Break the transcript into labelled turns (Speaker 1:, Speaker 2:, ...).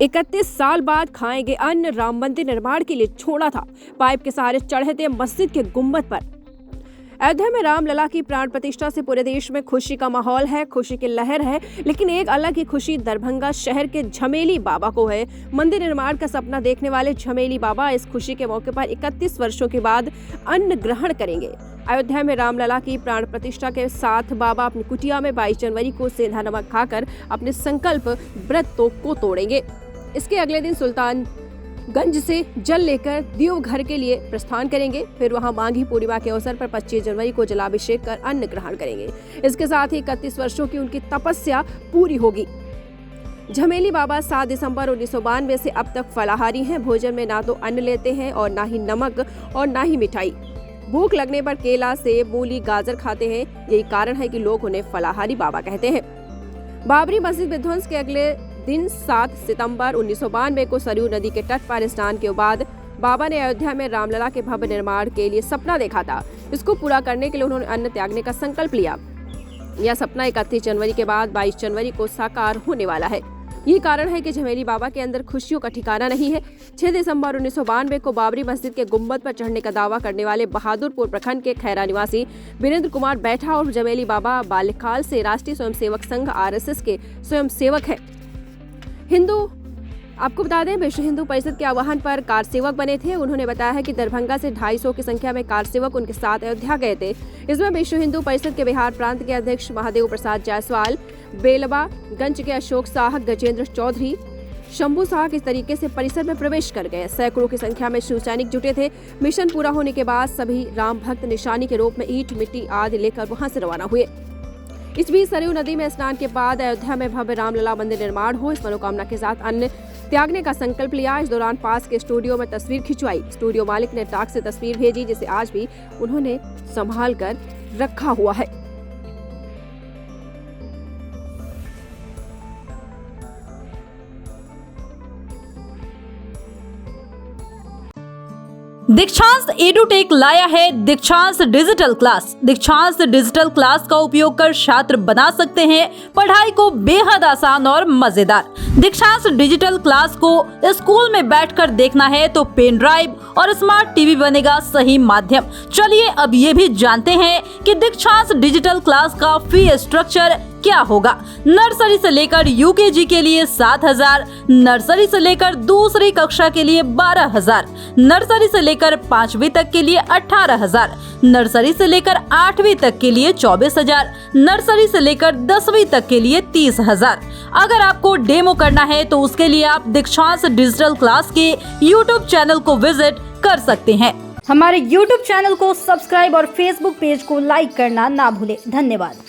Speaker 1: 31 साल बाद खाएंगे अन्न, राम मंदिर निर्माण के लिए छोड़ा था। पाइप के सहारे चढ़े थे मस्जिद के गुम्बद पर। अयोध्या में रामलला की प्राण प्रतिष्ठा से पूरे देश में खुशी का माहौल है, खुशी की लहर है। लेकिन एक अलग ही खुशी दरभंगा शहर के झमेली बाबा को है। मंदिर निर्माण का सपना देखने वाले झमेली बाबा इस खुशी के मौके पर 31 वर्षों के बाद अन्न ग्रहण करेंगे। अयोध्या में रामलला की प्राण प्रतिष्ठा के साथ बाबा अपनी कुटिया में 22 जनवरी को सेंधा नमक खाकर अपने संकल्प व्रत को तोड़ेंगे। इसके अगले दिन सुल्तानगंज से जल लेकर देवघर के लिए प्रस्थान करेंगे। फिर वहां माघी पूर्णिमा के अवसर पर 25 जनवरी को जलाभिषेक कर अन्न ग्रहण करेंगे। इसके साथ ही 31 वर्षों की उनकी तपस्या पूरी होगी। झमेली बाबा 7 दिसंबर 1992 से अब तक फलाहारी हैं। भोजन में ना तो अन्न लेते हैं और ना ही नमक और ना ही मिठाई। भूख लगने पर केला, सेब, मूली, गाजर खाते हैं। यही कारण है कि लोग उन्हें फलाहारी बाबा कहते हैं। बाबरी मस्जिद विध्वंस के अगले दिन 7 सितंबर 1992 को सरयू नदी के तट पर स्नान के बाद बाबा ने अयोध्या में रामलला के भव्य निर्माण के लिए सपना देखा था। इसको पूरा करने के लिए उन्होंने अन्न त्यागने का संकल्प लिया। यह सपना 31 जनवरी के बाद 22 जनवरी को साकार होने वाला है। यही कारण है कि झमेली बाबा के अंदर खुशियों का ठिकाना नहीं है। 6 दिसंबर 1992 को बाबरी मस्जिद के गुम्बद पर चढ़ने का दावा करने वाले बहादुरपुर प्रखंड के खैरा निवासी वीरेंद्र कुमार बैठा और झमेली बाबा बाल्यकाल से राष्ट्रीय स्वयंसेवक संघ RSS के स्वयंसेवक है। आपको बता दें, विश्व हिंदू परिषद के आह्वान पर कार सेवक बने थे। उन्होंने बताया है कि दरभंगा से 250 की संख्या में कार सेवक उनके साथ अयोध्या गए थे। इसमें विश्व हिंदू परिषद के बिहार प्रांत के अध्यक्ष महादेव प्रसाद जायसवाल, बेलवागंज के अशोक शाह, गजेंद्र चौधरी, शंभू शाह किस तरीके से परिसर में प्रवेश कर गए। सैकड़ों की संख्या में शिव सैनिक जुटे थे। मिशन पूरा होने के बाद सभी राम भक्त निशानी के रूप में ईंट, मिट्टी आदि लेकर वहां से रवाना हुए। इस बीच सरयू नदी में स्नान के बाद अयोध्या में भव्य रामलला मंदिर निर्माण हो, इस मनोकामना के साथ अन्न त्यागने का संकल्प लिया। इस दौरान पास के स्टूडियो में तस्वीर खिंचवाई। स्टूडियो मालिक ने डाक से तस्वीर भेजी, जिसे आज भी उन्होंने संभाल कर रखा हुआ है।
Speaker 2: दीक्षांत एडुटेक लाया है दीक्षांत डिजिटल क्लास। दीक्षांत डिजिटल क्लास का उपयोग कर छात्र बना सकते हैं पढ़ाई को बेहद आसान और मजेदार। दीक्षांत डिजिटल क्लास को स्कूल में बैठकर देखना है तो पेन ड्राइव और स्मार्ट टीवी बनेगा सही माध्यम। चलिए अब ये भी जानते हैं कि दीक्षांत डिजिटल क्लास का फी स्ट्रक्चर क्या होगा। नर्सरी से लेकर यूकेजी के लिए 7,000, नर्सरी से लेकर दूसरी कक्षा के लिए 12,000, नर्सरी से लेकर 5वीं तक के लिए 18,000, नर्सरी से लेकर 8वीं तक के लिए 24,000, नर्सरी से लेकर 10वीं तक के लिए 30,000। अगर आपको डेमो करना है तो उसके लिए आप दीक्षांत डिजिटल क्लास के YouTube चैनल को विजिट कर सकते हैं।
Speaker 3: हमारे YouTube चैनल को सब्सक्राइब और Facebook पेज को लाइक करना ना भूलें। धन्यवाद।